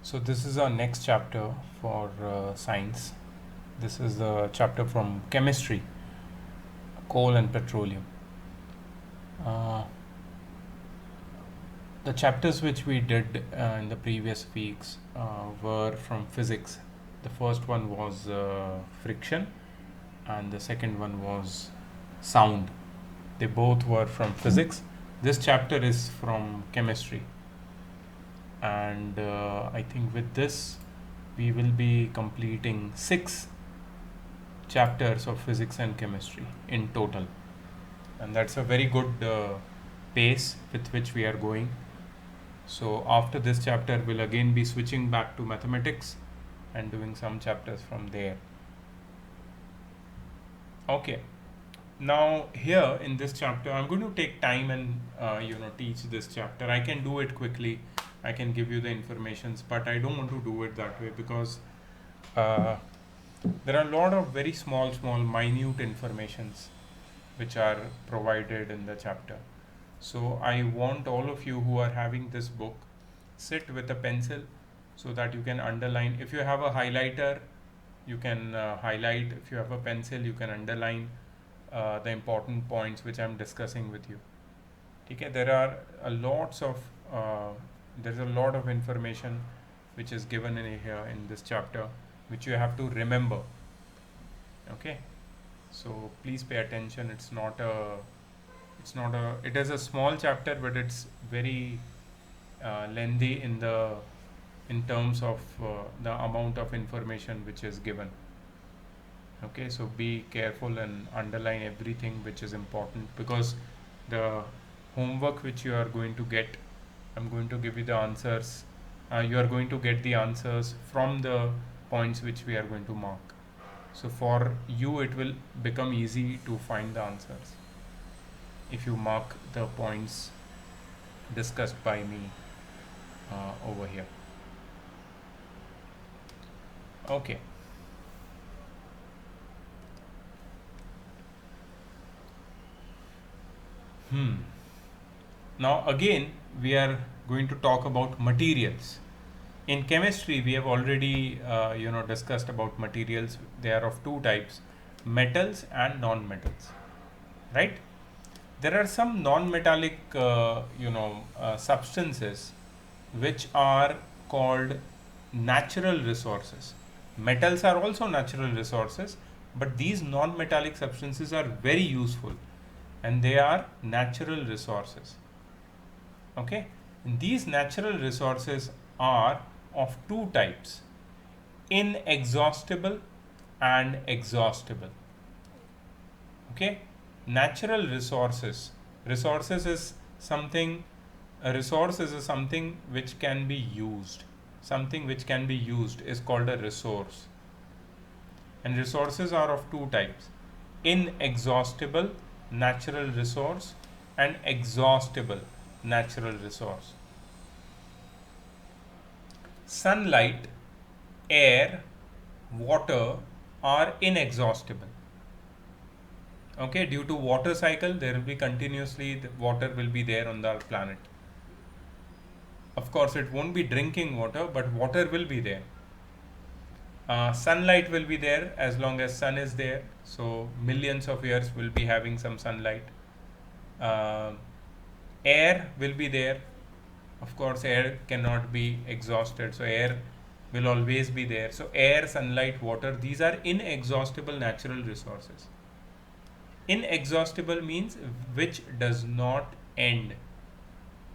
So this is our next chapter for science. This is the chapter from chemistry, coal and petroleum. Uh, the chapters which we did in the previous weeks were from physics. The first one was friction, and the second one was sound. They both were from physics. This chapter is from chemistry, and I think with this we will be completing 6 chapters of physics and chemistry in total, and that's a very good pace with which we are going. So after this chapter we'll again be switching back to mathematics and doing some chapters from there. Okay, now here in this chapter I'm going to take time and teach this chapter. I can do it quickly, I can give you the informations, but I don't want to do it that way because uh, there are a lot of very small minute informations which are provided in the chapter. So I want all of you who are having this book, sit with a pencil so that you can underline. If you have a highlighter, you can highlight. If you have a pencil, you can underline the important points which I'm discussing with you. Okay, there are there's a lot of information which is given in here in this chapter, which you have to remember. Okay, so please pay attention. It is a small chapter, but it's very lengthy in terms of the amount of information which is given. Okay, so be careful and underline everything which is important, because the homework which you are going to get, I'm going to give you the answers. You are going to get the answers from the points which we are going to mark. So for you it will become easy to find the answers if you mark the points discussed by me over here. Okay. Now again we are going to talk about materials. In chemistry we have already discussed about materials. They are of two types: metals and non-metals, right? There are some non-metallic substances which are called natural resources. Metals are also natural resources, but these non-metallic substances are very useful and they are natural resources. Okay, and these natural resources are of two types: inexhaustible and exhaustible. Okay, natural resources. Resources is something, a resource is something which can be used. Something which can be used is called a resource. And resources are of two types: inexhaustible natural resource and exhaustible natural resource. Sunlight, air, water are inexhaustible. Okay, due to water cycle there will be continuously, the water will be there on the planet. Of course it won't be drinking water, but water will be there. Sunlight will be there as long as sun is there, so millions of years will be having some sunlight. Air will be there. Of course air cannot be exhausted, so air will always be there. So air, sunlight, water, these are inexhaustible natural resources. Inexhaustible means which does not end,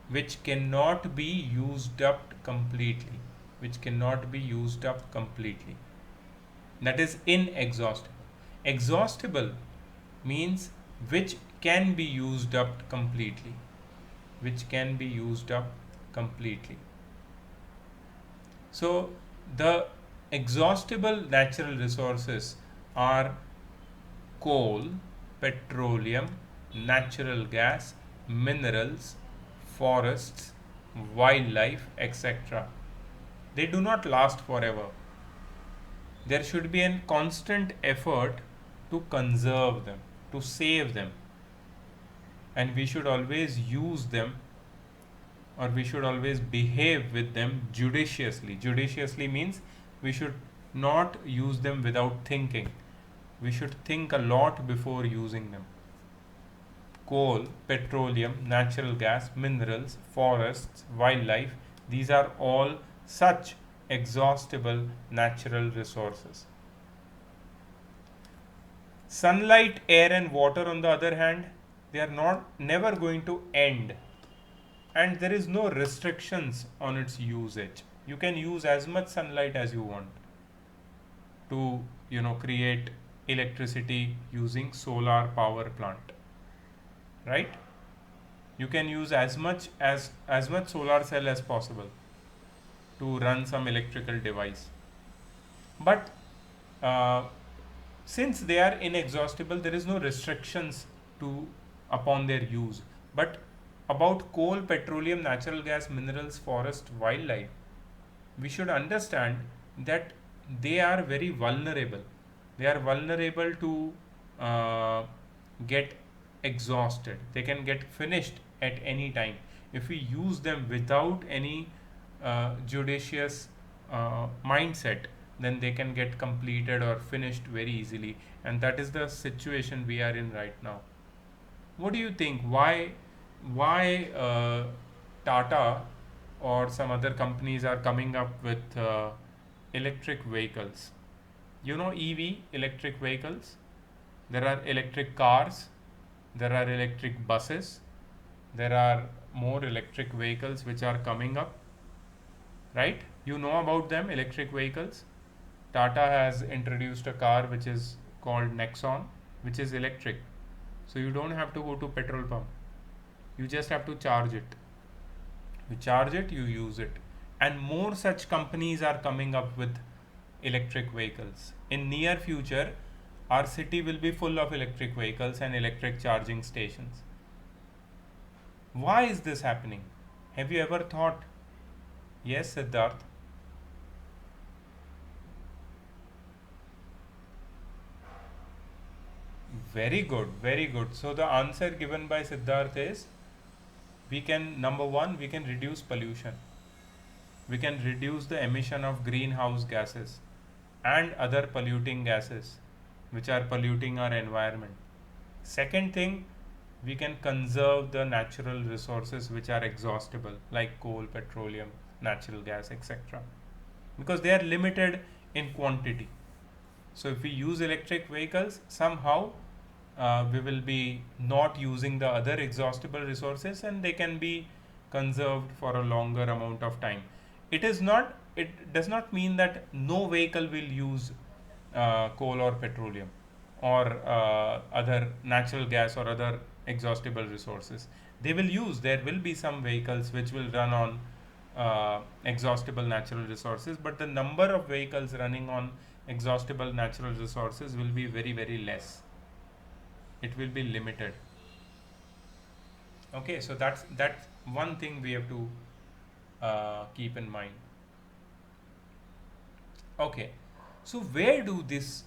which cannot be used up completely, which cannot be used up completely. That is inexhaustible. Exhaustible means which can be used up completely, which can be used up completely. So the exhaustible natural resources are coal, petroleum, natural gas, minerals, forests, wildlife, etc. They do not last forever. There should be a constant effort to conserve them, to save them, and we should always use them or we should always behave with them judiciously. Judiciously means we should not use them without thinking. We should think a lot before using them. Coal, petroleum, natural gas, minerals, forests, wildlife, these are all such exhaustible natural resources. Sunlight, air, and water, on the other hand, they are not never going to end, and there is no restrictions on its usage. You can use as much sunlight as you want to, create electricity using solar power plant, right? You can use as much solar cell as possible to run some electrical device, but uh, since they are inexhaustible, there is no restrictions to upon their use. But about coal, petroleum, natural gas, minerals, forest, wildlife, we should understand that they are very vulnerable. They are vulnerable to uh, get exhausted. They can get finished at any time if we use them without any judicious mindset. Then they can get completed or finished very easily, and that is the situation we are in right now. What do you think? Why Tata or some other companies are coming up with electric vehicles? EV, electric vehicles. There are electric cars. There are electric buses. There are more electric vehicles which are coming up, right? You know about them, electric vehicles. Tata has introduced a car which is called Nexon, which is electric. So you don't have to go to petrol pump. You just have to charge it. You charge it, you use it. And more such companies are coming up with electric vehicles. In near future, our city will be full of electric vehicles and electric charging stations. Why is this happening? Have you ever thought? Yes, Siddharth. Very good, very good. So the answer given by Siddharth is, we can, number one, we can reduce pollution. We can reduce the emission of greenhouse gases and other polluting gases which are polluting our environment. Second thing, we can conserve the natural resources which are exhaustible, like coal, petroleum, natural gas, etc., because they are limited in quantity. So if we use electric vehicles, somehow we will be not using the other exhaustible resources, and they can be conserved for a longer amount of time. It does not mean that no vehicle will use coal or petroleum or other natural gas or other exhaustible resources. They will use, there will be some vehicles which will run on exhaustible natural resources, but the number of vehicles running on exhaustible natural resources will be very, very less. It will be limited. Okay, so that's one thing we have to keep in mind. Okay, so where do these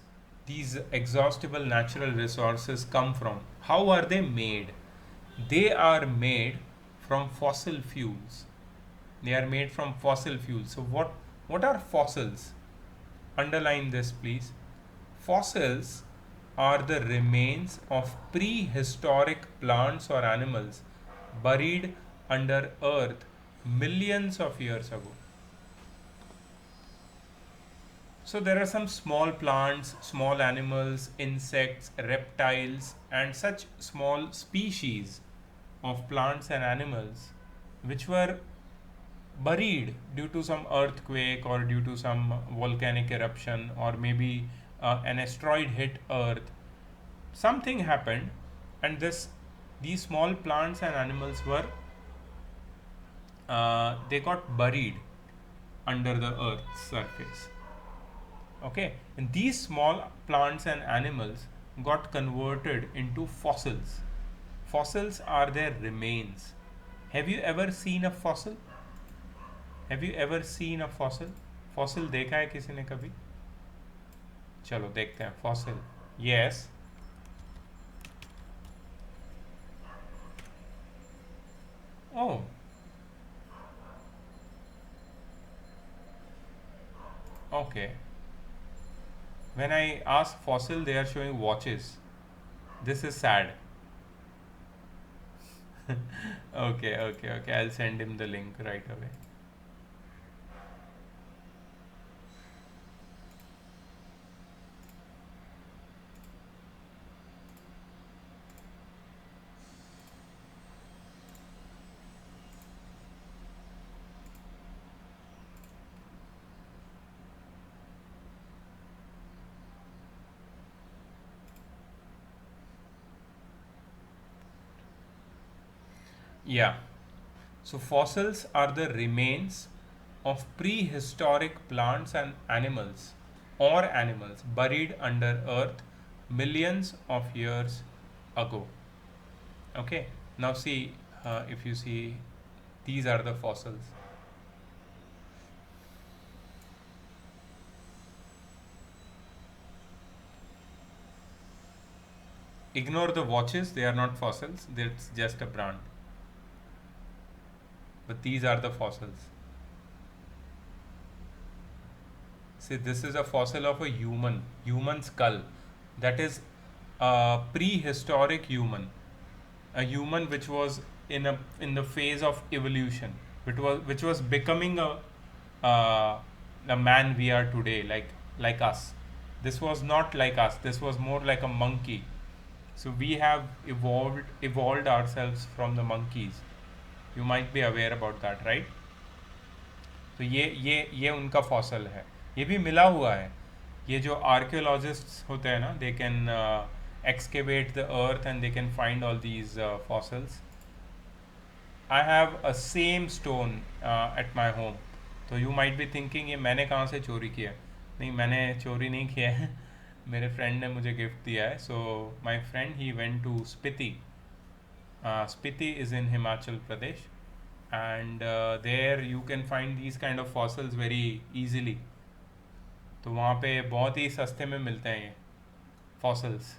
exhaustible natural resources come from? How are they made? They are made from fossil fuels. They are made from fossil fuels. So what are fossils? Underline this, please. Fossils are the remains of prehistoric plants or animals buried under earth millions of years ago. So there are some small plants, small animals, insects, reptiles, and such small species of plants and animals which were buried due to some earthquake or due to some volcanic eruption, or maybe an asteroid hit earth. Something happened, and these small plants and animals were they got buried under the earth's surface. Okay, and these small plants and animals got converted into fossils. Fossils are their remains. Have you ever seen a fossil? Have you ever seen a fossil? Fossil देखा है किसी ने कभी? चलो देखते हैं fossil. Yes. Oh, Okay. When I ask fossil, they are showing watches. This is sad. Okay, okay, okay. I'll send him the link right away. Yeah. So fossils are the remains of prehistoric plants and animals buried under earth millions of years ago. Okay. Now see, if you see, these are the fossils. Ignore the watches; they are not fossils. It's just a brand. But these are the fossils. See, this is a fossil of a human skull. That is a prehistoric human, a human which was in the phase of evolution, which was becoming uh, the man we are today, like us. This was not like us. This was more like a monkey. So we have evolved ourselves from the monkeys. You might be aware about that, right? तो ये उनका fossil है. ये भी मिला हुआ है. ये जो आर्कियोलॉजिस्ट्स होते हैं ना, they can excavate the earth and they can find all these fossils. I have a same stone at my home. तो you might be thinking ये मैंने कहाँ से चोरी किया. नहीं, मैंने चोरी नहीं किया है. मेरे फ्रेंड ने मुझे गिफ्ट दिया है. So my friend he went to Spiti. Spiti is in Himachal Pradesh, and there you can find these kind of fossils very easily. तो वहाँ पे बहुत ही सस्ते में मिलते हैं ये fossils.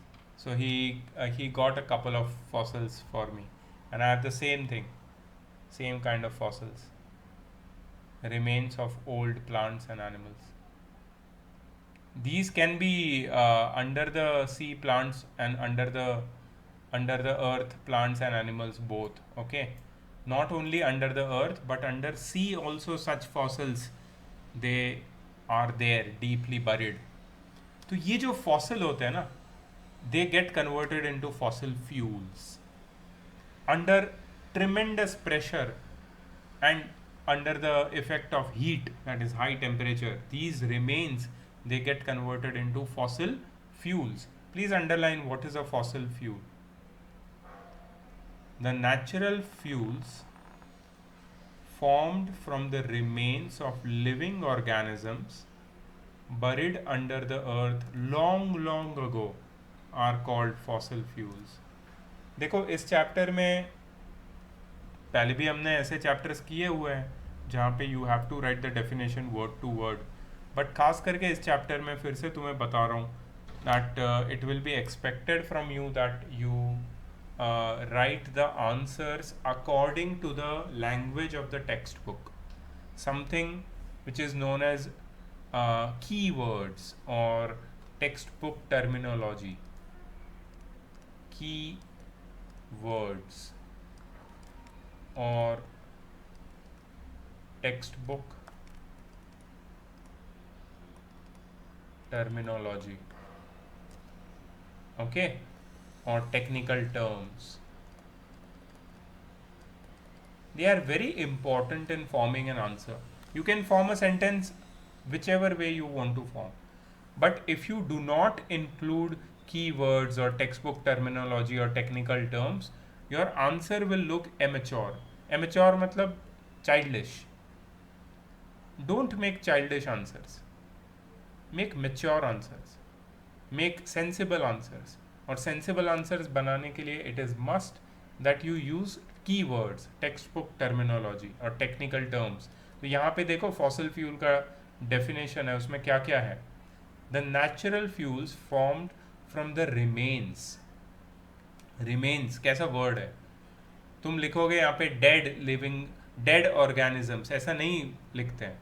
So he got a couple of fossils for me, and I have the same thing, same kind of fossils, remains of old plants and animals. These can be under the sea plants and under the earth plants and animals both. Okay, not only under the earth but under sea also such fossils, they are there deeply buried. तो ये जो fossil होते हैं ना, they get converted into fossil fuels under tremendous pressure and under the effect of heat, that is high temperature. These remains, they get converted into fossil fuels. Please underline what is a fossil fuel. The natural fuels formed from the remains of living organisms buried under the earth long ago are called fossil fuels. देखो, इस chapter में पहले भी हमने ऐसे chapters किए हुए हैं जहाँ पे you have to write the definition word to word, but खास करके इस चैप्टर में फिर से तुम्हें बता रहा हूँ that it will be expected from you that you write the answers according to the language of the textbook, something which is known as keywords or textbook terminology. Key words or textbook terminology. Okay, or technical terms. They are very important in forming an answer. You can form a sentence whichever way you want to form, but if you do not include keywords or textbook terminology or technical terms, your answer will look immature. Immature matlab childish. Don't make childish answers. Make mature answers. Make sensible answers. और sensible answers बनाने के लिए it is must that you use keywords, text book terminology और technical terms. तो यहाँ पे देखो fossil fuel का डेफिनेशन है, उसमें क्या क्या है. The natural fuels formed from the remains. Remains कैसा वर्ड है, तुम लिखोगे यहाँ पे डेड लिविंग, डेड ऑर्गेनिजम्स, ऐसा नहीं लिखते हैं.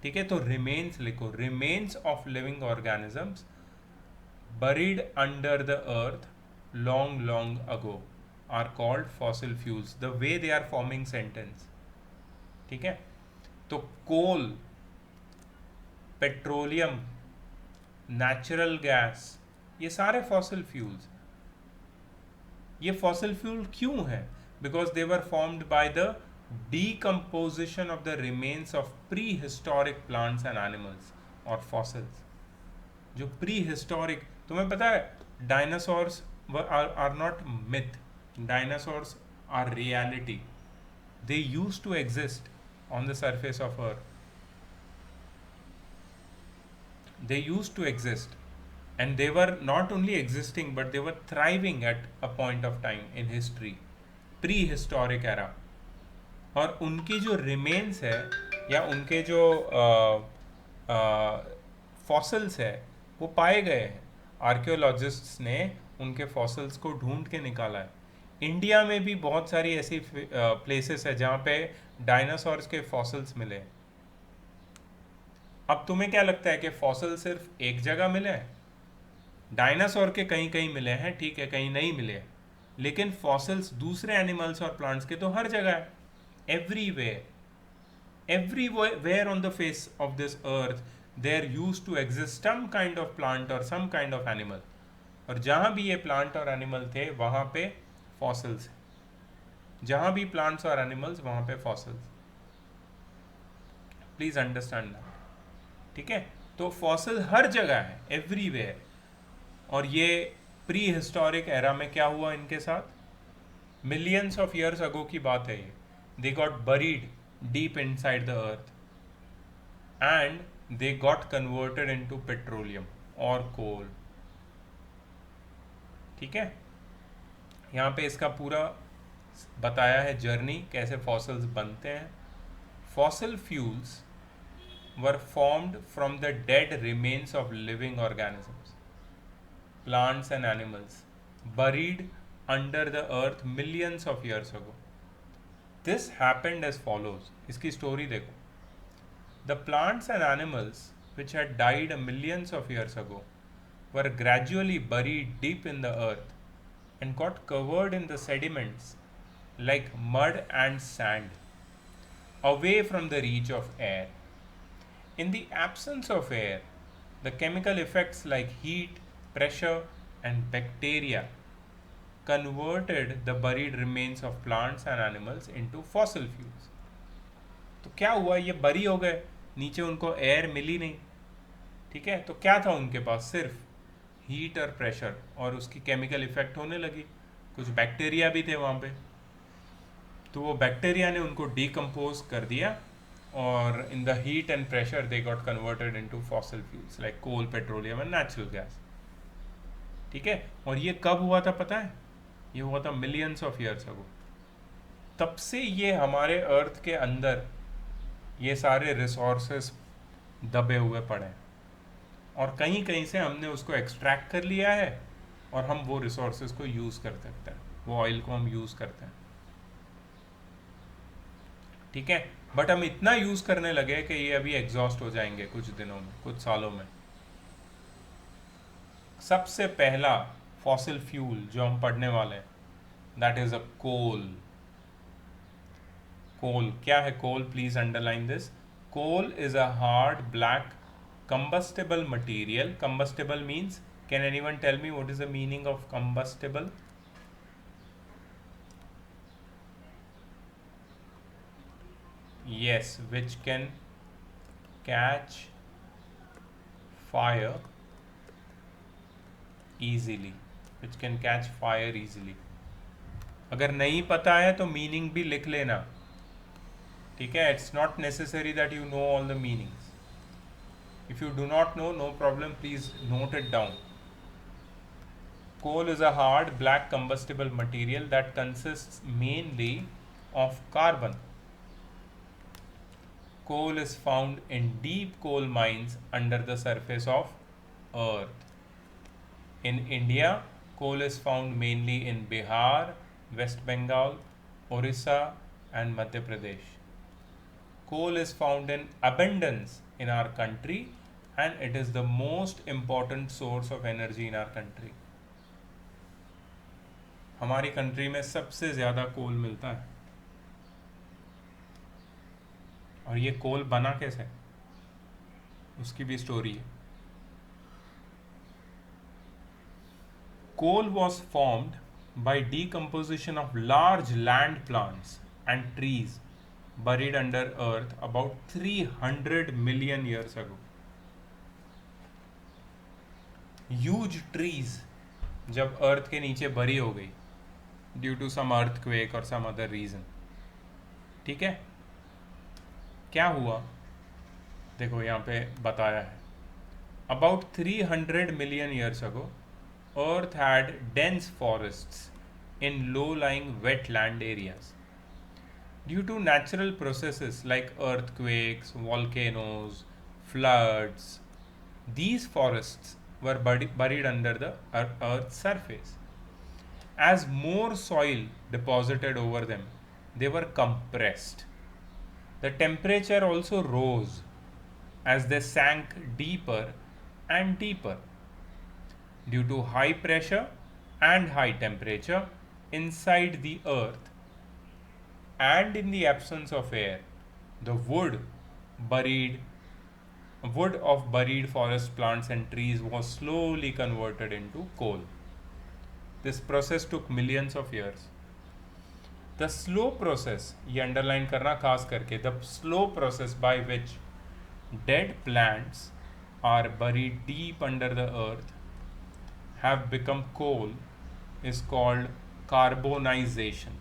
ठीक है, तो रिमेन्स लिखो, remains of living organisms buried under the earth long long ago are called fossil fuels. The way they are forming sentence, ठीक है, तो कोल, पेट्रोलियम, नेचुरल गैस, ये सारे फॉसिल फ्यूल्स। ये फॉसिल फ्यूल क्यों है? Because they were formed by the decomposition of the remains of prehistoric plants and animals और fossils। जो प्री हिस्टोरिक, तुम्हें पता है dinosaurs are not myth, dinosaurs are reality. They used to exist on the surface of earth, they used to exist, and they were not only existing but they were thriving at a point of time in history, prehistoric era। और उनकी जो remains है या उनके जो fossils है वो पाए गए हैं, आर्कियोलॉजिस्ट्स ने उनके फॉसिल्स को ढूंढ के निकाला है। इंडिया में भी बहुत सारी ऐसी प्लेसेस है जहाँ पे डायनासोर्स के फॉसिल्स मिले। अब तुम्हें क्या लगता है कि फॉसिल सिर्फ एक जगह मिले हैं? डायनासोर के कहीं कहीं मिले हैं, ठीक है, कहीं नहीं मिले हैं, लेकिन फॉसिल्स दूसरे एनिमल्स और प्लांट्स के तो हर जगह है, everywhere on the face of this earth there used to exist some kind of plant or some kind of animal, और जहाँ भी ये प्लांट और एनिमल थे वहाँ पे फॉसिल्स, जहाँ भी प्लांट्स और एनिमल्स वहाँ पे फॉसिल्स। प्लीज अंडरस्टैंड दैट, ठीक है। तो फॉसिल हर जगह है, एवरीवेयर। और ये प्री हिस्टोरिक एरा में क्या हुआ इनके साथ? मिलियंस ऑफ ईयर्स अगो की बात है ये। They got buried deep inside the earth and they got converted into petroleum और कोल, ठीक है। यहाँ पे इसका पूरा बताया है जर्नी, कैसे फॉसिल्स बनते हैं। Fossil fuels were formed from the dead remains of living organisms, plants and animals, buried under the earth millions of years ago. This happened as follows. इसकी स्टोरी देखो। The plants and animals which had died millions of years ago were gradually buried deep in the earth and got covered in the sediments like mud and sand, away from the reach of air. In the absence of air, the chemical effects like heat, pressure, and bacteria converted the buried remains of plants and animals into fossil fuels. तो क्या हुआ? ये बरी हो गए, नीचे उनको air मिली नहीं, ठीक है। तो क्या था उनके पास? सिर्फ हीट और प्रेशर, और उसकी केमिकल इफेक्ट होने लगी। कुछ बैक्टीरिया भी थे वहाँ पे, तो वो बैक्टीरिया ने उनको डिकम्पोज कर दिया, और in the heat and pressure they got converted into fossil fuels like coal, petroleum and natural gas, ठीक है। और ये कब हुआ था पता है? ये हुआ था मिलियंस ऑफ ईयर्स अगो। तब से ये हमारे अर्थ के अंदर ये सारे रिसोर्सेस दबे हुए पड़े हैं, और कहीं कहीं से हमने उसको एक्सट्रैक्ट कर लिया है, और हम वो रिसोर्सेज को यूज़ कर सकते हैं, वो ऑयल को हम यूज़ करते हैं, ठीक है। बट हम इतना यूज़ करने लगे कि ये अभी एग्जॉस्ट हो जाएंगे कुछ दिनों में, कुछ सालों में। सबसे पहला फॉसिल फ्यूल जो हम पढ़ने वाले हैं, that is a coal. Coal क्या है? Coal, please underline this. Coal is a hard black combustible material. Combustible means, can anyone tell me what is the meaning of combustible? Yes, which can catch fire easily, which can catch fire easily. अगर नहीं पता है तो meaning भी लिख लेना, ठीक है। It's not necessary that you know all the meanings. If you do not know, no problem, please note it down. Coal is a hard black combustible material that consists mainly of carbon. Coal is found in deep coal mines under the surface of earth. In India, coal is found mainly in Bihar, West Bengal, Orissa and Madhya Pradesh. Coal is found in abundance in our country and it is the most important source of energy in our country. हमारी country में सबसे ज़्यादा कोल मिलता है. और ये कोल बना कैसे, उसकी भी स्टोरी है. Coal was formed by decomposition of large land plants and trees buried under earth about 300 million years ago. Huge trees जब अर्थ के नीचे बरी हो गई ड्यू टू सम अर्थक्वेक और सम अदर रीजन. ठीक है, क्या हुआ देखो यहाँ पे बताया है. About 300 million years ago Earth had dense forests in low-lying wetland areas. Due to natural processes like earthquakes, volcanoes, floods, these forests were buried under the Earth's surface. As more soil deposited over them, they were compressed. The temperature also rose as they sank deeper and deeper. Due to high pressure and high temperature inside the earth and in the absence of air, the wood of buried forest plants and trees was slowly converted into coal. This process took millions of years. The slow process, ये underline करना खास करके, the slow process by which dead plants are buried deep under the earth have become coal is called carbonization.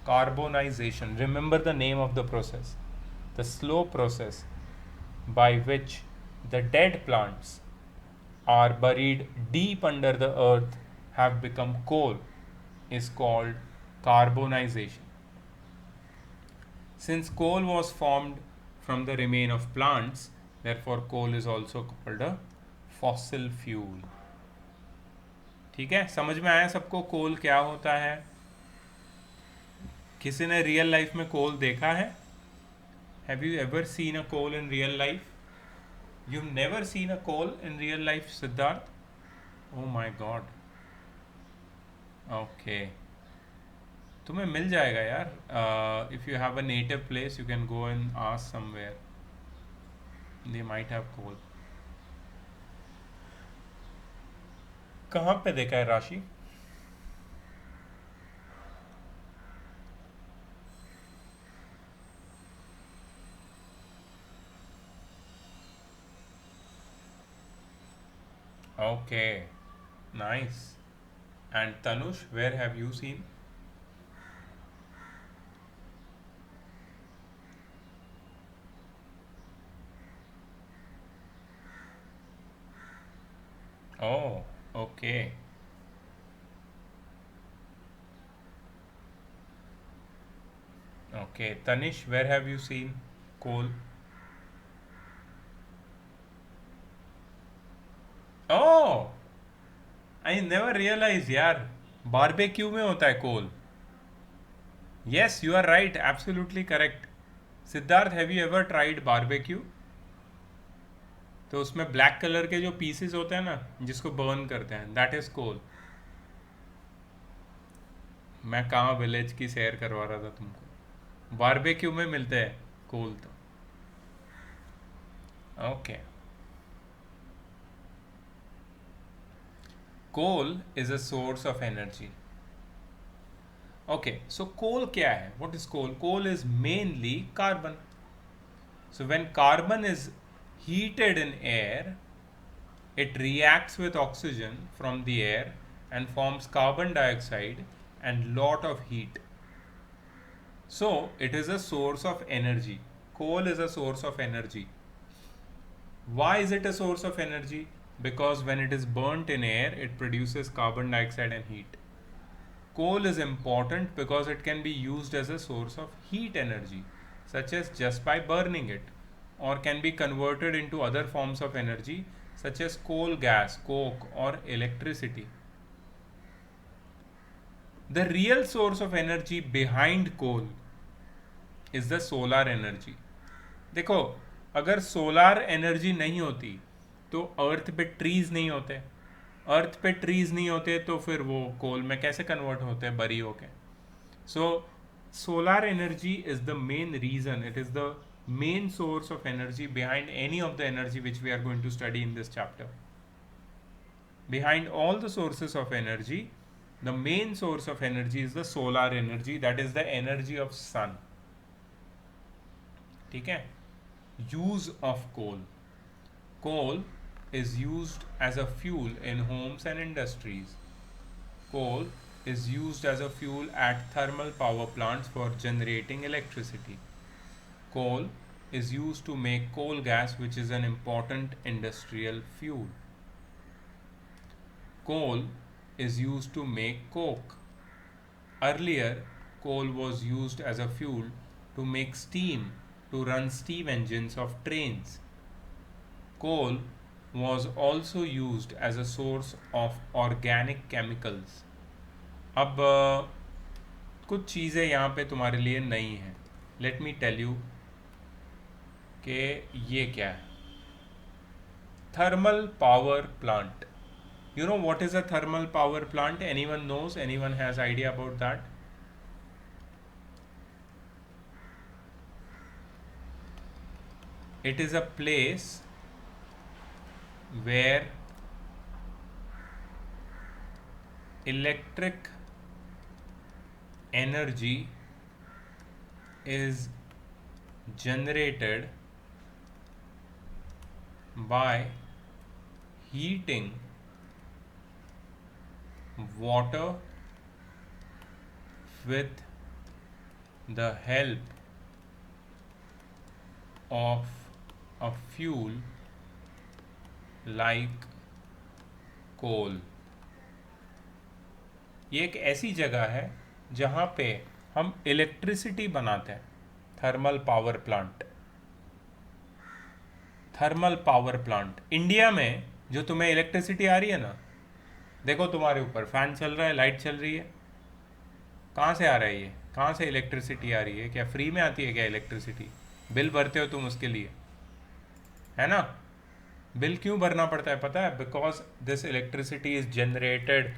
Carbonization. Remember the name of the process. The slow process by which the dead plants are buried deep under the earth have become coal is called carbonization. Since coal was formed from the remain of plants, therefore coal is also called a fossil fuel. ठीक है, समझ में आया सबको कोल क्या होता है? किसी ने रियल लाइफ में कोल देखा है? Have you ever seen a coal in real life? You never seen a coal in real life Siddharth? Oh my god. Okay, तुम्हें मिल जाएगा यार. If you have a native place you can go and ask somewhere, they might have coal. कहाँ पे देखा है राशि? Okay, nice. And Tanush, where have you seen? Oh, okay. Okay, Tanish, where have you seen coal? Oh, I never realized यार, barbecue में होता है कोल. Yes, you are right, absolutely correct. Siddharth, have you ever tried barbecue? तो उसमें black colour के जो pieces होते हैं ना, जिसको बर्न करते हैं, दैट इज कोल. मैं कहाँ विलेज की सैर करवा रहा था तुमको. बारबेक्यू में मिलते हैं कोल. तो okay. Coal is a source of energy. Okay, so coal क्या है? What is coal? Coal is mainly carbon. So when carbon is heated in air, it reacts with oxygen from the air and forms carbon dioxide and lot of heat. So it is a source of energy. Coal is a source of energy. Why is it a source of energy? Because when it is burnt in air, it produces carbon dioxide and heat. Coal is important because it can be used as a source of heat energy, such as just by burning it, or can be converted into other forms of energy such as coal gas, coke, or electricity. The real source of energy behind coal is the solar energy. देखो, अगर solar energy नहीं होती तो अर्थ पे trees नहीं होते, अर्थ पे trees नहीं होते तो फिर वो कोल में कैसे कन्वर्ट होते हैं बरी होके। So solar energy is the main reason, it is the main source of energy behind any of the energy which we are going to study in this chapter. Behind all the sources of energy, the main source of energy is the solar energy, that is the energy of sun. ठीक है। use of coal, coal is used as a fuel in homes and industries. Coal is used as a fuel at thermal power plants for generating electricity. Coal is used to make coal gas, which is an important industrial fuel. Coal is used to make coke. Earlier, coal was used as a fuel to make steam to run steam engines of trains. Coal was also used as a source of organic chemicals. अब कुछ चीज़ें यहाँ पे तुम्हारे लिए नई हैं। Late me tell you कि ये क्या है। Thermal power plant. You know what is a thermal power plant? Anyone knows? Anyone has idea about that? It is a place where electric energy is generated by heating water with the help of a fuel like coal. ये एक ऐसी जगह है जहाँ पे हम electricity बनाते हैं। Thermal power plant, thermal power plant. India में जो तुम्हें इलेक्ट्रिसिटी आ रही है ना, देखो तुम्हारे ऊपर फैन चल रहा है, लाइट चल रही है, कहाँ से आ रहा है ये? कहाँ से इलेक्ट्रिसिटी आ रही है? क्या फ्री में आती है क्या इलेक्ट्रिसिटी? बिल भरते हो तुम उसके लिए, है ना? बिल क्यों भरना पड़ता है पता है? Because this electricity is generated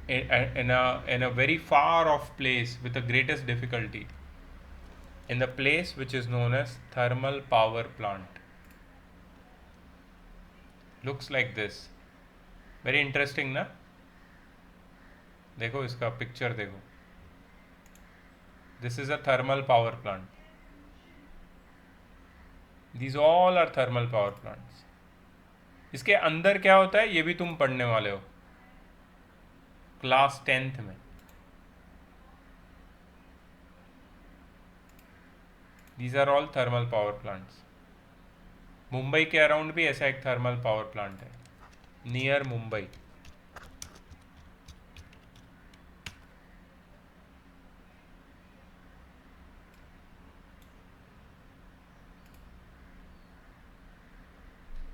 in a very far off place with the greatest difficulty, in the place which is known as thermal power plant. Looks like this. Very interesting ना? देखो इसका picture देखो। This is a thermal power plant. These all are thermal power plants. इसके अंदर क्या होता है ये भी तुम पढ़ने वाले हो क्लास 10th में। These are all thermal power plants. Mumbai के अराउंड भी ऐसा एक थर्मल पावर प्लांट है, नियर मुंबई।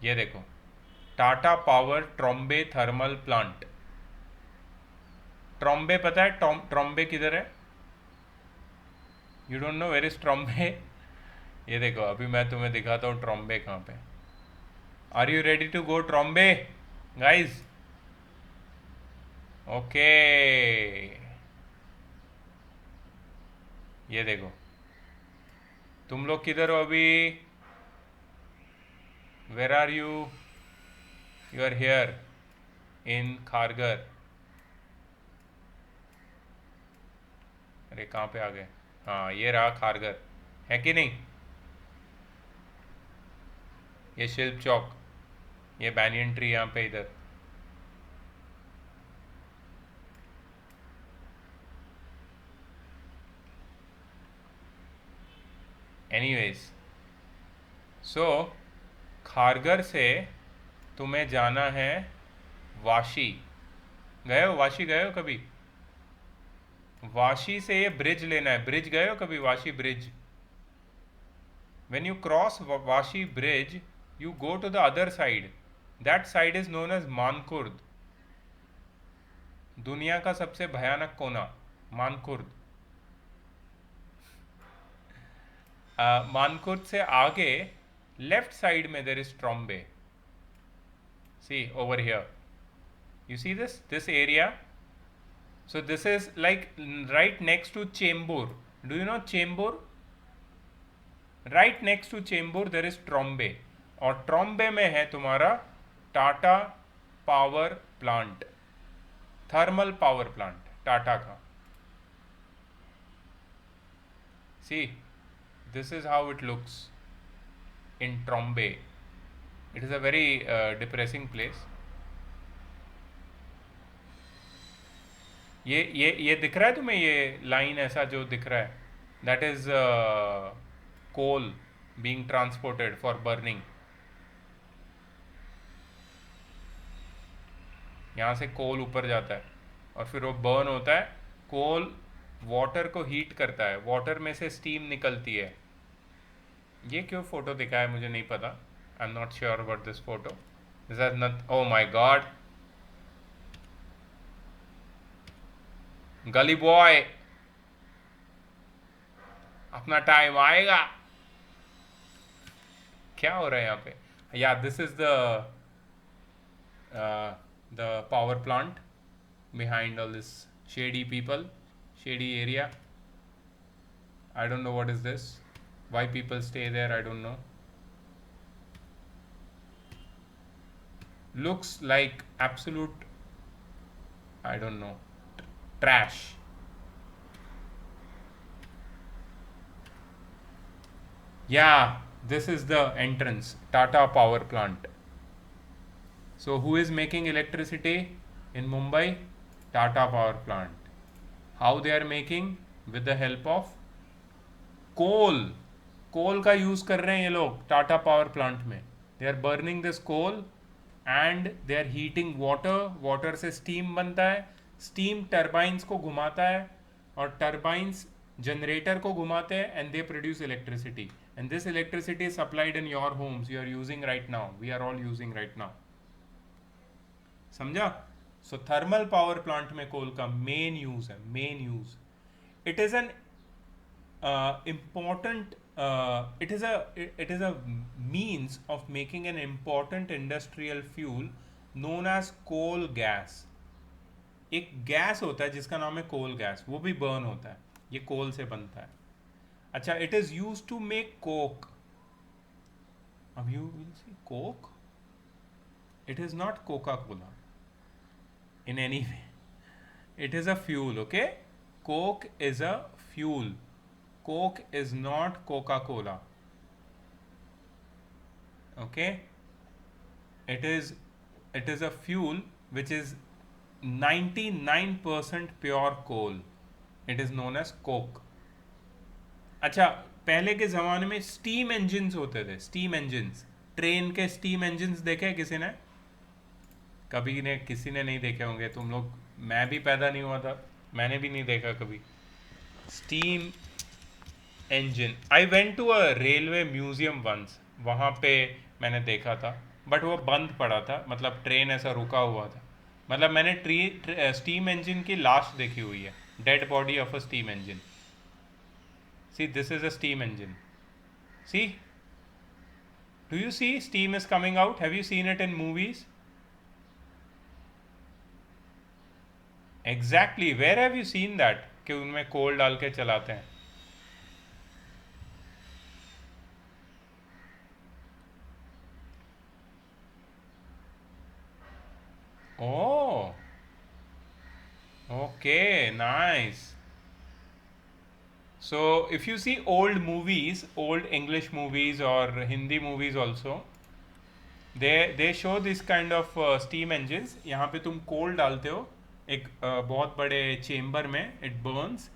ये देखो, Tata power Trombay thermal plant. Trombay पता है? ट्रॉम्बे किधर है? You don't know where is Trombay? ये देखो, अभी मैं तुम्हें दिखाता हूँ ट्रॉम्बे कहाँ पे। Are you ready to go Trombay guys? Okay, ये देखो तुम लोग किधर हो अभी? Where are you? You are here in Kharghar. अरे कहाँ पे आ गए? हाँ, ये रहा खारगर, है कि नहीं? ये शिल्प चौक, ये बैनियन ट्री यहाँ पे इधर। एनीवेज, सो खारगर से तुम्हें जाना है वाशी। गए हो वाशी? गए हो कभी? वाशी से ये ब्रिज लेना है। ब्रिज गए हो कभी? Vashi bridge. When you cross Vashi bridge you go to the other side. That side is known as मानकुर्द। दुनिया का सबसे भयानक कोना मानकुर्द। मानकुर्द से आगे लेफ्ट साइड में there is Trombay. See over here. You see this area? So this is like right next to Chembur. Do you know Chembur? Right next to Chembur there is Trombe. और ट्रॉम्बे में है तुम्हारा Tata power plant, thermal power plant Tata का. See, this is how it looks in Trombe. It is a very depressing place. ये दिख रहा है तुम्हें, ये लाइन ऐसा जो दिख रहा है, that is coal being transported for burning. यहाँ से कोल ऊपर जाता है और फिर वो बर्न होता है. कोल वाटर को हीट करता है, वाटर में से स्टीम निकलती है. ये क्यों फोटो दिखा है मुझे नहीं पता. आई am not sure about this photo. This is not. Oh my God, गली बॉय, अपना टाइम आएगा. क्या हो रहा है यहाँ पे. या this is the power plant behind all this shady people, shady area. I don't know what is this, why people stay there, I don't know. Looks like absolute, I don't know, trash. Yeah, this is the entrance, Tata power plant. So who is making electricity in Mumbai? Tata power plant. How they are making? With the help of coal. कोल का use कर रहे हैं ये लोग Tata power plant में. They are burning this coal and they are heating water. Water से steam बनता है, स्टीम टर्बाइंस को घुमाता है और टर्बाइंस जनरेटर को घुमाते हैं and they produce electricity. And this electricity is supplied in your homes. You are using right now, we are all using right now. समझा. सो थर्मल पावर प्लांट में coal का मेन यूज है, main use. It is an important it is a means of making an important industrial fuel known as coal gas. एक gas होता है जिसका नाम है कोल गैस, वो भी बर्न होता है, ये कोल से बनता है. अच्छा, it is use to make coke. अब you will see coke, it is not Coca-Cola in any way. It is a fuel, okay? Coke is a fuel. Coke is not Coca-Cola. Okay? It is a fuel which is 99% pure coal. It is known as Coke. अच्छा, पहले के ज़माने में steam engines होते थे. Steam engines, train के steam engines देखे हैं किसी ने? कभी ने किसी ने नहीं देखे होंगे तुम लोग. मैं भी पैदा नहीं हुआ था, मैंने भी नहीं देखा कभी steam engine. I went to a railway museum once, वहाँ पे मैंने देखा था, बट वो बंद पड़ा था. मतलब ट्रेन ऐसा रुका हुआ था. मतलब मैंने स्टीम इंजन की लाश देखी हुई है, dead body of a steam engine. See, this is a steam engine. See, do you see steam is coming out? Have you seen it in movies? Exactly, where have you seen that कि उनमें कोल डाल के चलाते हैं? Oh, okay, nice. So if you see old movies, old English movies or Hindi movies also, they show this kind of steam engines. यहाँ पे तुम कोल डालते हो एक बहुत बड़े चेम्बर में, it burns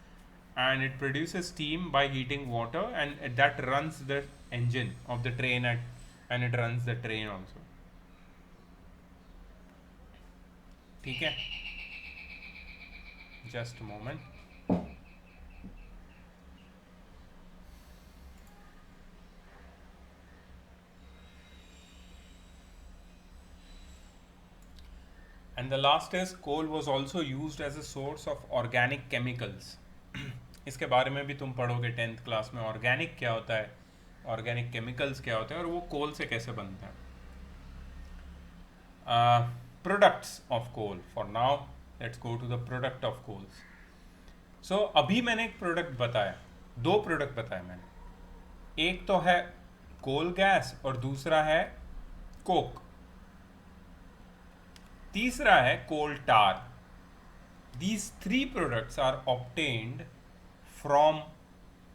and it produces steam by heating water, and that runs the engine of the train and it runs the train also. ठीक है, just a moment. And the last is coal was also used as a source of organic chemicals. इसके बारे में भी तुम पढ़ोगे 10th class में, organic क्या होता है, ऑर्गेनिक केमिकल्स क्या होते हैं, और वो कोल से कैसे बनते हैं. Products of coal. For now let's go to the product of coals. So अभी मैंने एक प्रोडक्ट बताया, दो प्रोडक्ट बताए मैंने. एक तो है कोल गैस और दूसरा है कोक. तीसरा है coal tar. These three products are obtained from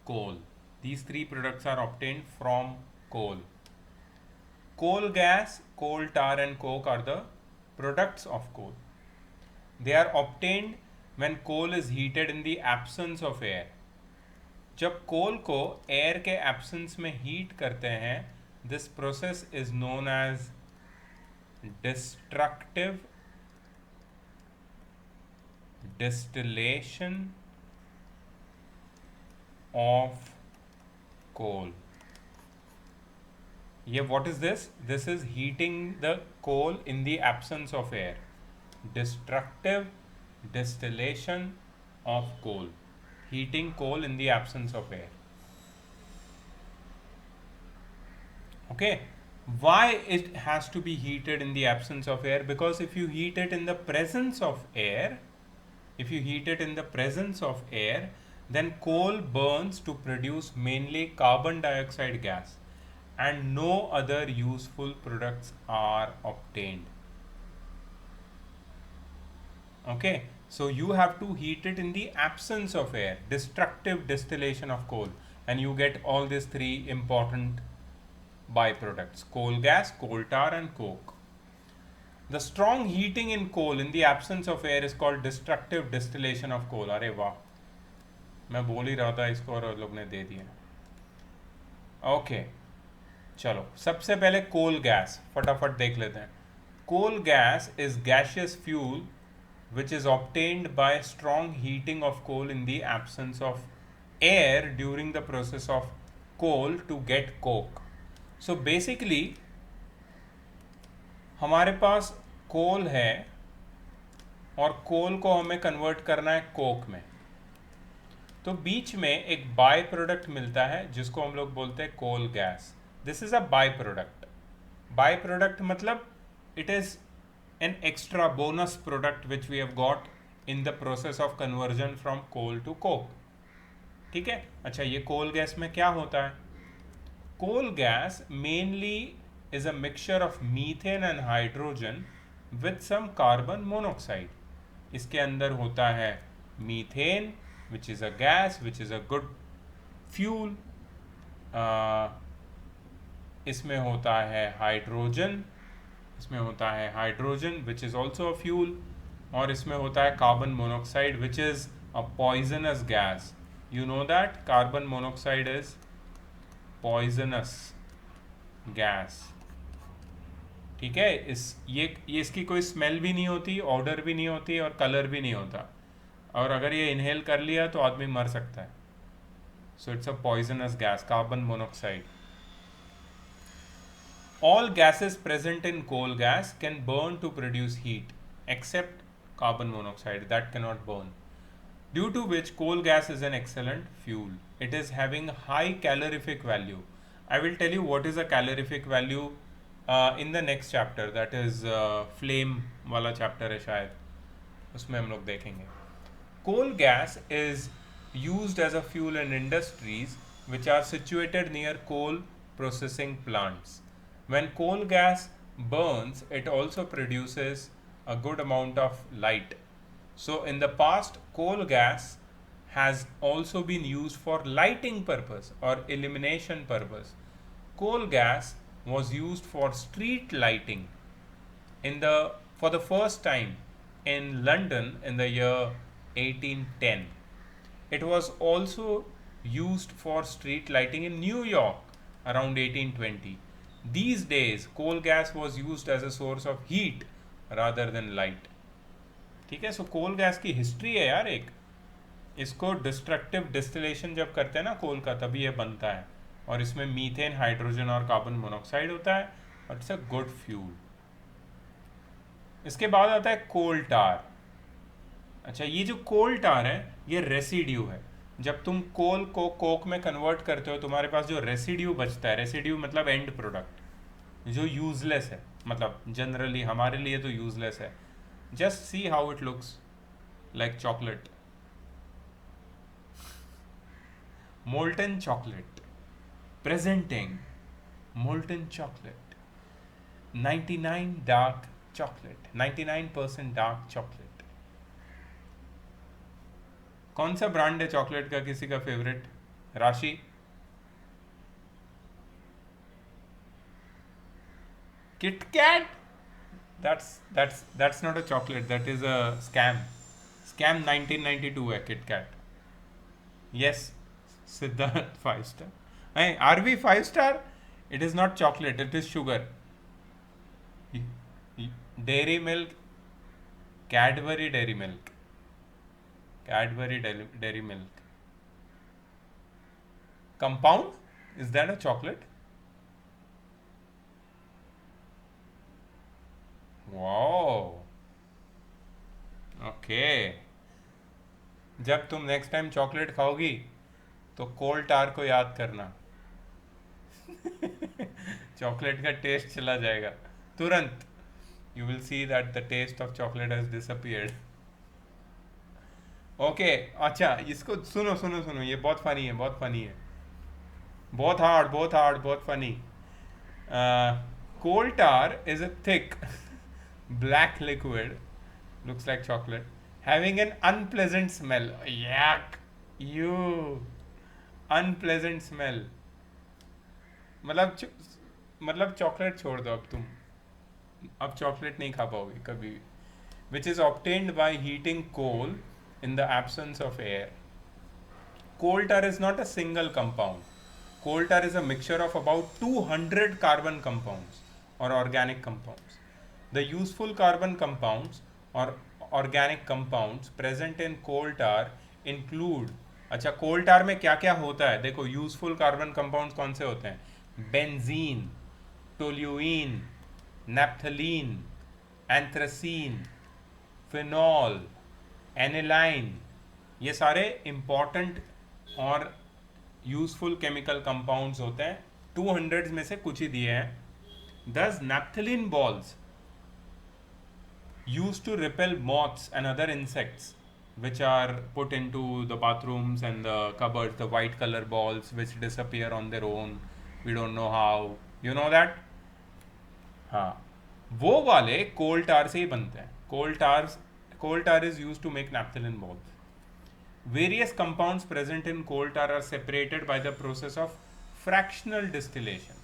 coal. These three products are obtained from coal. Coal gas, coal tar and coke are the products of coal. They are obtained when coal is heated in the absence of air. जब कोल को air के absence में heat करते हैं, this process is known as destructive distillation of coal. Yeah, what is this? This is heating the coal in the absence of air. Destructive distillation of coal. Heating coal in the absence of air. Okay. Why it has to be heated in the absence of air? Because if you heat it in the presence of air, then coal burns to produce mainly carbon dioxide gas and no other useful products are obtained. Okay, so you have to heat it in the absence of air, destructive distillation of coal, and you get all these three important byproducts: coal gas, coal tar and coke. The strong heating in coal in the absence of air is called destructive distillation of coal. अरे वाह, मैं बोल ही रहा था इसको और लोग ने दे दिया. ओके, चलो सबसे पहले कोल गैस फटाफट देख लेते हैं. Coal gas is gaseous fuel which is obtained by strong heating of coal in the absence of air during the process of coal to get coke. So basically हमारे पास कोल है और कोल को हमें कन्वर्ट करना है कोक में. तो बीच में एक बाय प्रोडक्ट मिलता है जिसको हम लोग बोलते हैं coal gas. This is a by product. By product मतलब it is an extra bonus product which we have got in the process of conversion from coal to coke. ठीक है. अच्छा, ये कोल गैस में क्या होता है? Coal gas mainly is a mixture of methane and hydrogen with some carbon monoxide. इसके अंदर होता है methane which is a gas which is a good fuel. इसमें होता है hydrogen which is also a fuel, और इसमें होता है carbon monoxide which is a poisonous gas. You know that carbon monoxide is poisonous gas. ठीक है. ये इसकी कोई स्मेल भी नहीं होती, ऑडर भी नहीं होती और कलर भी नहीं होता, और अगर ये इनहेल कर लिया तो आदमी मर सकता है. So it's a poisonous gas, carbon monoxide. All gases present in coal gas can burn to produce heat except carbon monoxide that can not burn, due to which coal gas is an excellent fuel. It is having high calorific value. I will tell you what is a calorific value in the next chapter, that is flame वाला chapter है शायद, उसमें हम लोग देखेंगे. Coal gas is used as a fuel in industries which are situated near coal processing plants. When coal gas burns, it also produces a good amount of light. So in the past, coal gas has also been used for lighting purpose or illumination purpose. Coal gas was used for street lighting for the first time in London in the year 1810. It was also used for street lighting in New York around 1820. These days, coal gas was used as a source of heat rather than light. ठीक है. सो कोल gas की history है यार एक. इसको destructive distillation जब करते हैं ना कोल का, तभी ये बनता है, और इसमें मीथेन, हाइड्रोजन और कार्बन मोनोक्साइड होता है, और इट्स अ गुड फ्यूल. इसके बाद आता है कोल टार. अच्छा, ये जो कोल टार है ये रेसिड्यू है. जब तुम कोल को कोक में कन्वर्ट करते हो, तुम्हारे पास जो रेसिड्यू बचता है, रेसिड्यू मतलब एंड प्रोडक्ट जो यूजलेस है, मतलब जनरली हमारे लिए तो यूजलेस है, just see how it looks like chocolate, molten chocolate, presenting molten chocolate, 99 dark chocolate, 99% dark chocolate. कौन सा ब्रांड है चॉकलेट का किसी का फेवरेट? राशि? KitKat? that's not a chocolate, that is a scam 1992 है KitKat. Yes, Siddharth 5 star. Hey, are we 5 star? It is not chocolate, it is sugar. Dairy milk, Cadbury dairy milk. Cadbury dairy milk. Compound? Is that a chocolate? Wow. Okay. जब तुम next time chocolate खाओगी तो कोल टार को याद करना. Chocolate का test चला जाएगा तुरंत. You will see that the taste of chocolate has disappeared. Okay, अच्छा इसको सुनो सुनो सुनो, ये बहुत फनी है, बहुत फनी है, बहुत हार्ड, बहुत हार्ड, बहुत funny. Coal tar is a thick black liquid, looks like chocolate, having an unpleasant smell. Yuck! You unpleasant smell. मतलब मतलब चॉकलेट छोड़ दो अब तुम, अब चॉकलेट नहीं खा पाओगे कभी भी. Which is obtained by heating coal in the absence of air. Coal tar is not a single compound. Coal tar is a mixture of about 200 carbon compounds or organic compounds. The useful carbon compounds or organic compounds present in coal tar include. अच्छा, कोल टार में क्या क्या होता है देखो. Useful carbon compounds कौन से होते हैं? Benzene, toluene, naphthalene, anthracene, phenol, aniline. ये सारे इंपॉर्टेंट और यूजफुल केमिकल कंपाउंड्स होते हैं. 200 में से कुछ ही दिए हैं. दस naphthalene balls used to repel moths and other insects which are put into the bathrooms and the cupboards, the white color balls which disappear on their own, we don't know how, you know that. हाँ, वो वाले कोल टार से ही बनते हैं. कोल टार is used to make naphthalene balls. Various compounds present in coal tar are separated by the process of fractional distillation.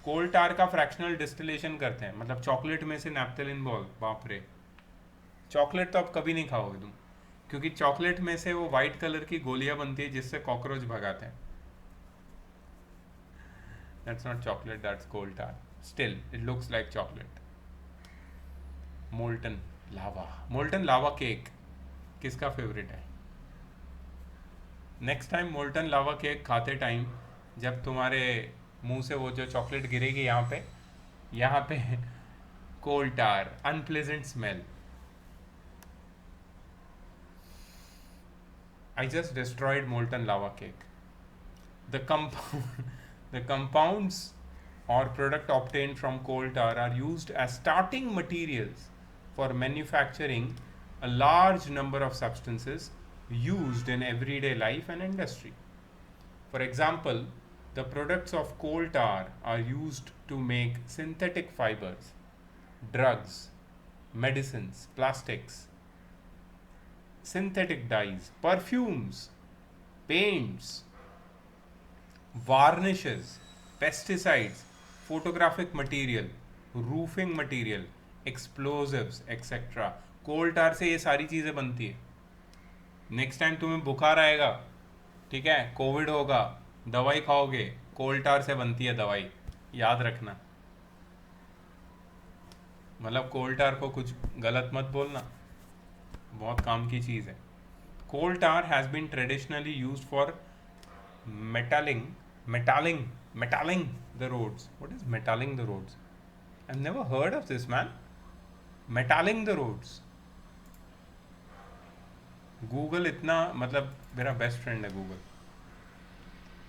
कोल टार का fractional distillation करते हैं, मतलब चॉकलेट में से नैप्थलीन बॉल. बाप रे, चॉकलेट तो आप कभी नहीं खाओगे तुम, क्योंकि चॉकलेट में से वो वाइट कलर की गोलियां बनती है जिससे कॉकरोच भगाते हैं. That's not chocolate, that's coal tar. Still it looks like chocolate. Molten lava, molten lava cake किसका फेवरेट है? Next time molten lava cake खाते टाइम जब तुम्हारे मुंह से वो जो चॉकलेट गिरेगी यहाँ पे coal tar, unpleasant smell. I just destroyed molten lava cake. The the compounds or product obtained from coal tar are used as starting materials for manufacturing a large number of substances used in everyday life and industry. For example, the products of coal tar are used to make synthetic fibers, drugs, medicines, plastics, synthetic dyes, perfumes, paints, varnishes, pesticides, photographic material, roofing material, explosives, etc. कोल टार से ये सारी चीज़ें बनती है. Next time तुम्हें बुखार आएगा, ठीक है, कोविड होगा, दवाई खाओगे, कोल टार से बनती है दवाई, याद रखना. मतलब कोल टार को कुछ गलत मत बोलना, बहुत काम की चीज़ है. Coal tar has been traditionally use for metalling the roads. What is metalling the roads? I've never heard of this, man. Metalling the roads. Google इतना मतलब मेरा बेस्ट फ्रेंड है Google.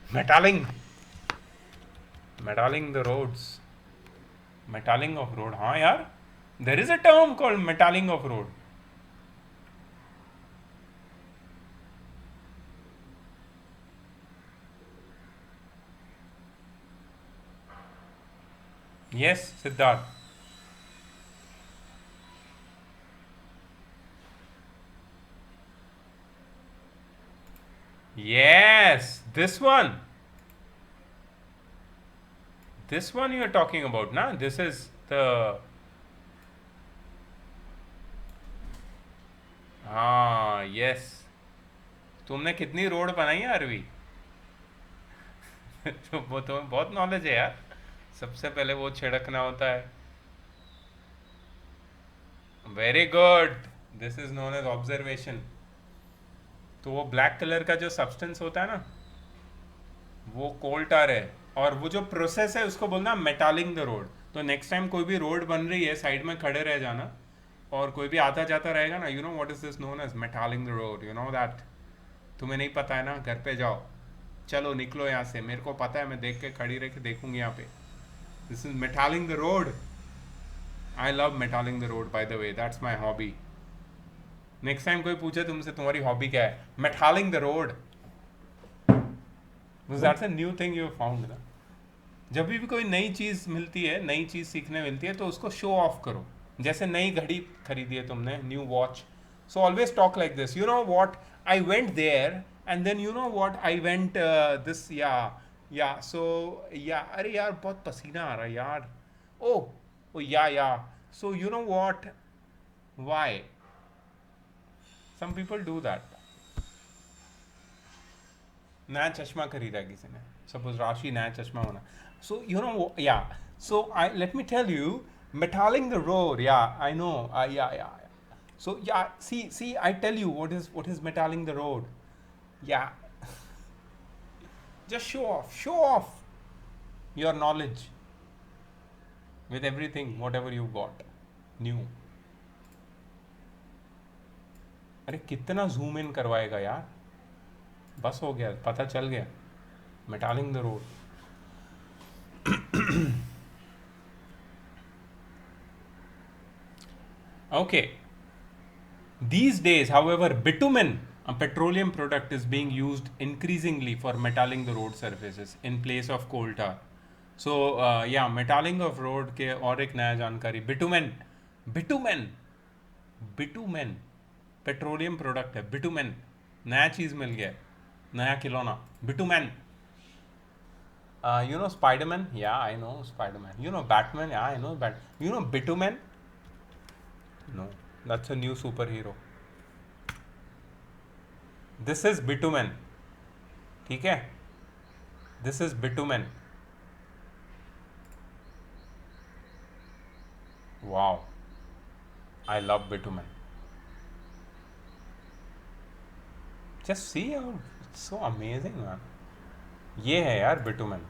Metalling, metalling the roads, metalling of road. हाँ यार, there is a term called metalling of road. Yes Siddharth. Yes, this one you are talking about, na? This is the. हाँ yes. तुमने कितनी road बनाई है अरवी? तो वो तुम्हें बहुत नॉलेज है यार. सबसे पहले वो छिड़कना होता है. Very good. This is known as observation. तो वो ब्लैक कलर का जो सब्सटेंस होता है ना, वो कोल टार है. और वो जो प्रोसेस है उसको बोलना मेटालिंग द रोड. तो नेक्स्ट टाइम कोई भी रोड बन रही है, साइड में खड़े रह जाना, और कोई भी आता जाता रहेगा ना, you know what is this known as metalling the road, you know that. तुम्हें नहीं पता है ना, घर पे जाओ, चलो निकलो यहाँ से, मेरे को पता है, मैं देख के खड़ी रह के देखूंगी यहाँ पे. This is metalling the road. I love metalling the road by the way, that's my hobby. Next time कोई पूछे तुमसे तुम्हारी हॉबी क्या है, metalling the road. That's a new thing you found ना. जब भी कोई नई चीज़ मिलती है, नई चीज़ सीखने मिलती है, तो उसको शो ऑफ करो. जैसे नई घड़ी खरीदी है तुमने, new watch, so always talk like this, you know what I went there, and then you know what I went this, yeah so या, अरे यार बहुत पसीना आ रहा है यार, oh oh yeah so you know what, why. Some people do that. नया चश्मा खरीदा किसी ने, सपोज राशि नया चश्मा होना, सो you know yeah, so I let me tell you, metalling the road, yeah I know, yeah so yeah, see I tell you what is metalling the road. Yeah, just show off your knowledge with everything whatever you got new. अरे कितना zoom in करवाएगा यार, बस हो गया, पता चल गया. Metalling the road. Okay. These days, however, bitumen, a petroleum product, is being used increasingly for metalling the road surfaces in place of coal tar. So, yeah, metalling of road के और एक नया जानकारी, bitumen, bitumen, bitumen, petroleum product है bitumen. नया चीज़ मिल गया, नया खिलौना, bitumen. You know Spider-Man? Yeah, I know Spider-Man. You know Batman? Yeah, I know Bat. You know bitumen? No, that's a new superhero. This is bitumen. ठीक है, this is bitumen. Wow, I love bitumen. Just see, so amazing man. ये है यार bitumen.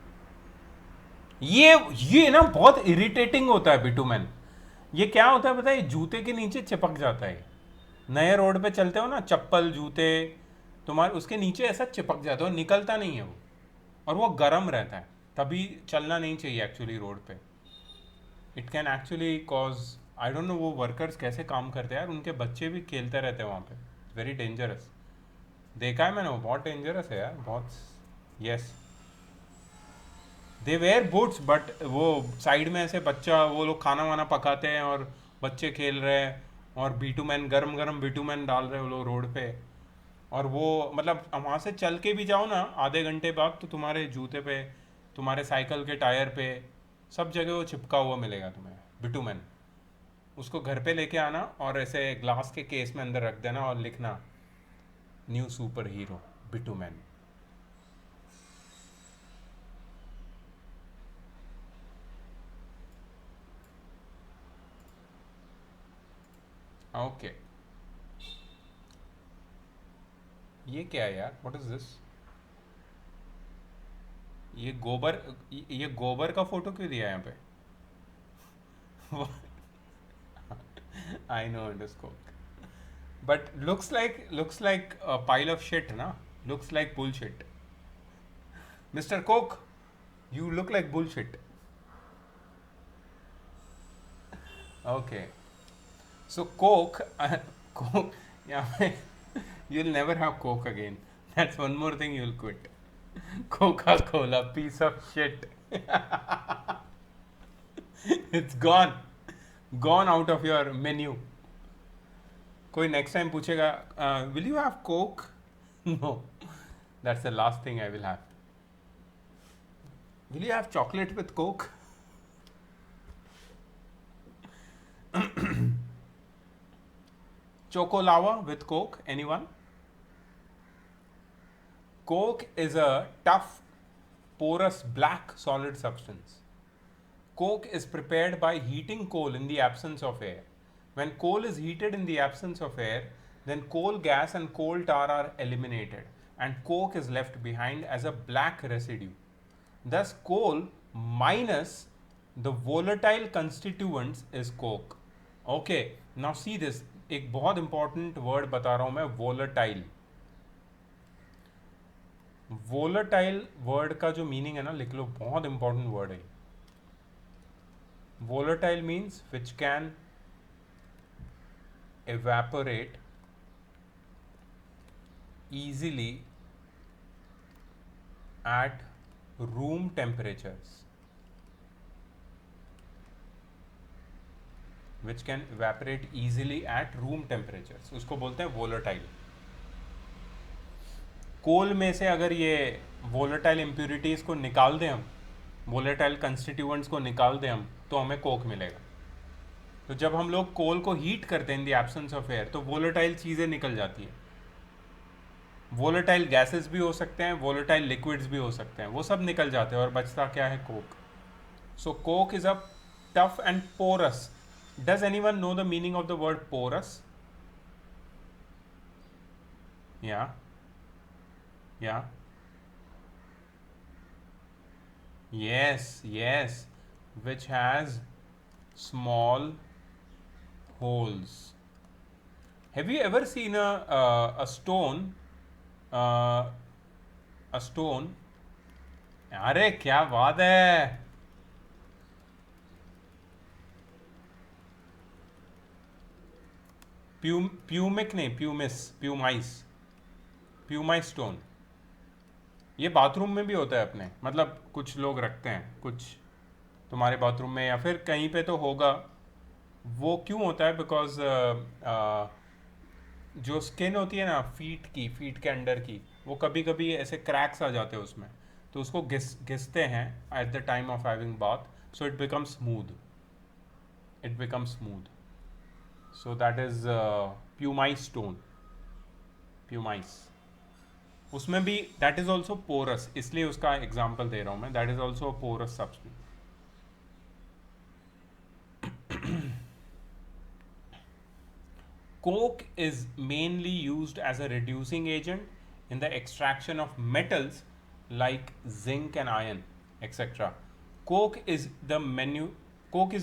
ये ना बहुत irritating होता है बिटुमेन. ये क्या होता है पता है, जूते के नीचे चिपक जाता है. नए रोड पे चलते हो ना, चप्पल जूते तुम्हारे उसके नीचे ऐसा चिपक जाता है, निकलता नहीं है वो, और वो गर्म रहता है, तभी चलना नहीं चाहिए एक्चुअली रोड पे. It can actually cause, I don't know वो वर्कर्स कैसे काम करते हैं यार, उनके बच्चे भी खेलते रहते हैं वहाँ पे. Very dangerous. देखा है मैंने, वो बहुत डेंजरस है यार, बहुत. Yes, they wear boots, but वो साइड में ऐसे बच्चा, वो लोग खाना वाना पकाते हैं और बच्चे खेल रहे हैं, और बीटूमैन, गरम गरम बीटूमैन डाल रहे हैं वो लोग रोड पे. और वो मतलब वहाँ से चल के भी जाओ ना आधे घंटे बाद, तो तुम्हारे जूते पे, तुम्हारे साइकिल के टायर पे, सब जगह वो चिपका हुआ मिलेगा तुम्हें बिटूमैन. उसको घर पे लेके आना और ऐसे ग्लास के केस में अंदर रख देना और लिखना न्यू सुपर हीरो बिटूमैन. ओके. ये क्या है यार, व्हाट इज दिस? ये गोबर का फोटो क्यों दिया है यहाँ पे? I know it is Coke. But looks like a pile of shit, na? Looks like bullshit. Mr. Coke, you look like bullshit. Okay. So Coke, Coke, yeah, you'll never have Coke again. That's one more thing you'll quit. Coca-Cola, piece of shit. It's gone out of your menu. कोई next time पूछेगा, will you have Coke? No, that's the last thing I will have. Will you have chocolate with Coke? Choco lava with Coke, anyone? Coke is a tough, porous black solid substance. Coke is prepared by heating coal in the absence of air. When coal is heated in the absence of air, then coal gas and coal tar are eliminated and coke is left behind as a black residue. Thus, coal minus the volatile constituents is coke. Okay, now see this. एक बहुत important word बता रहा हूं मैं, volatile. Volatile word का जो meaning है ना, लिख लो, बहुत इंपॉर्टेंट वर्ड है. Volatile means which can evaporate easily at room temperatures. Which can evaporate easily at room temperatures. उसको बोलते हैं volatile. कोल में से अगर ये volatile impurities को निकाल दें हम, volatile constituents को निकाल दें हम, तो हमें कोक मिलेगा. तो जब हम लोग कोल को हीट करते हैं इन द एब्सेंस ऑफ एयर, तो volatile चीज़ें निकल जाती हैं. volatile gases भी हो सकते हैं, volatile liquids भी हो सकते हैं, वो सब निकल जाते हैं और बचता क्या है? Coke. So coke is a tough and porous. Does anyone know the meaning of the word porous? Yeah. Yeah. Yes. Which has small holes. Have you ever seen a stone? A stone. अरे क्या बात है! Pumice नहीं, pumice stone. ये bathroom में भी होता है अपने, मतलब कुछ लोग रखते हैं, कुछ तुम्हारे बाथरूम में या फिर कहीं पे तो होगा. वो क्यों होता है? बिकॉज जो स्किन होती है ना फीट के अंडर की, वो कभी कभी ऐसे क्रैक्स आ जाते हैं उसमें, तो उसको घिसते हैं at the time of having bath, so it becomes smooth. So that is pumice stone. Pumice. उसमें भी that is also porous, इसलिए उसका एग्जाम्पल दे रहा हूँ मैं. That is also a porous substance. Coke is mainly used as a reducing agent in the extraction of metals like zinc and iron, etc. Coke is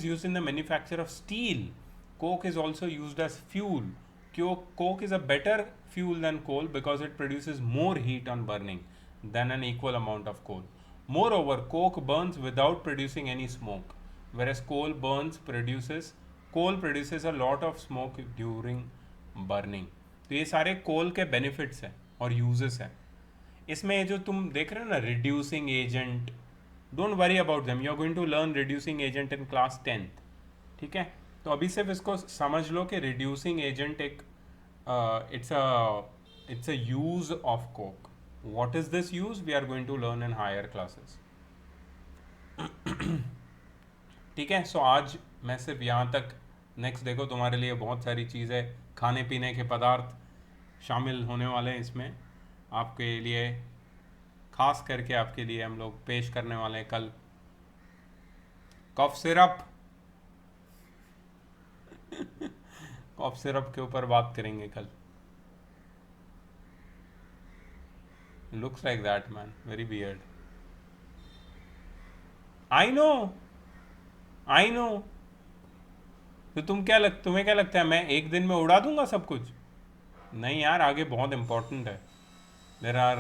used in the manufacture of steel. Coke is also used as fuel. Coke is a better fuel than coal because it produces more heat on burning than an equal amount of coal. Moreover, coke burns without producing any smoke, whereas coal produces a lot of smoke during burning. तो ये सारे कोल के benefits हैं और uses हैं. इसमें जो तुम देख रहे हो ना, reducing agent, don't worry about them. You are going to learn reducing agent in class 10th. ठीक है, तो अभी सिर्फ इसको समझ लो कि रिड्यूसिंग एजेंट एक it's a use of coke. What is this use? We are going to learn in higher classes. ठीक है, सो आज मैं सिर्फ यहाँ तक. नेक्स्ट देखो, तुम्हारे लिए बहुत सारी चीज़ें, खाने पीने के पदार्थ शामिल होने वाले हैं इसमें. आपके लिए, खास करके आपके लिए हम लोग पेश करने वाले हैं कल कफ सिरप. कॉफ सिरप के ऊपर बात करेंगे कल. Looks like that man, very weird. I know. तो तुम्हें क्या लगता है मैं एक दिन में उड़ा दूंगा सब कुछ? नहीं यार, आगे बहुत इम्पोर्टेंट है। देर आर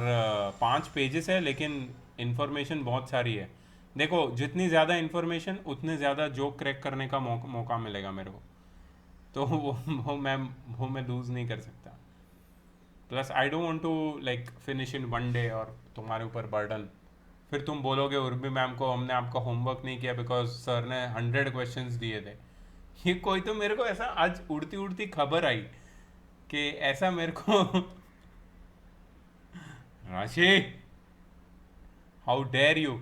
5 पेजेस है, लेकिन इंफॉर्मेशन बहुत सारी है। देखो, जितनी ज़्यादा इंफॉर्मेशन उतने ज़्यादा जोक क्रैक करने का मौका मिलेगा मेरे को। तो वो मैं लूज़ नहीं कर सकता। Plus I don't want to like finish in 1 day और तुम्हारे ऊपर बर्डन। फिर तुम बोलोगे उर्मी मैम को हमने आपका होमवर्क नहीं किया बिकॉज सर ने 100 क्वेश्चंस दिए थे। ये कोई तो मेरे को ऐसा आज उड़ती उड़ती खबर आई कि ऐसा मेरे को Rashi, how dare you.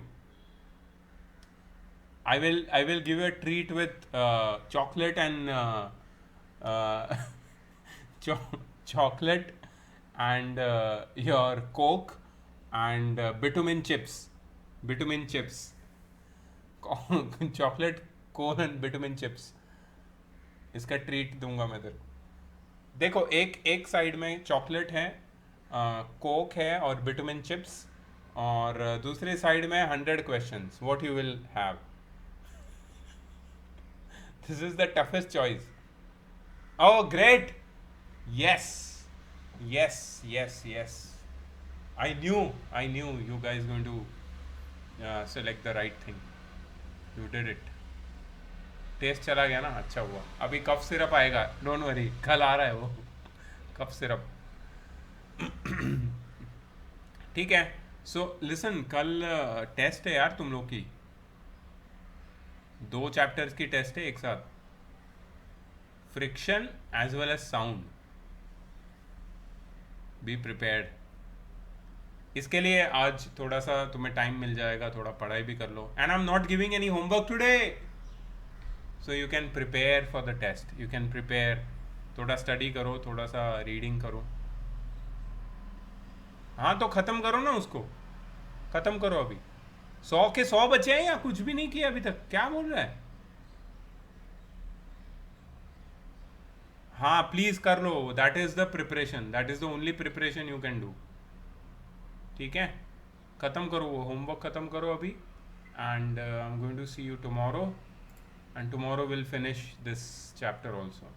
I will give you a treat with chocolate and uh, cho- chocolate and your Coke and bitumen chips. Bitumen chips. Chocolate, cone and bitumen chips, इसका ट्रीट दूंगा मैं तेरे को। देखो, एक एक साइड में चॉकलेट है, कोक है और बिटुमिन चिप्स, और दूसरे साइड में 100 questions, what you will have. This is the toughest choice. Oh, great! Yes, yes, yes, yes. I knew you guys going to select the right thing. You did it. Taste चला गया ना, अच्छा हुआ। अभी cough syrup आएगा, don't worry, कल आ रहा है वो कफ सिरप। ठीक है। सो लिसन, कल टेस्ट है यार तुम लोग की, 2 चैप्टर्स की टेस्ट है एक साथ, friction as well as sound. Be prepared. इसके लिए आज थोड़ा सा तुम्हें टाइम मिल जाएगा, थोड़ा पढ़ाई भी कर लो। And I am not giving any homework today, so you can prepare for the test. You can prepare, थोड़ा स्टडी करो, थोड़ा सा रीडिंग करो। हाँ तो ख़त्म करो ना उसको, ख़त्म करो अभी। 100 के 100 बचे हैं या कुछ भी नहीं किया अभी तक, क्या बोल रहा है। हाँ प्लीज़ कर लो, that is the preparation, that is the only preparation you can do. ठीक है, ख़त्म करो वो होमवर्क, ख़त्म करो अभी। And I am going to see you tomorrow, and tomorrow will finish this chapter also.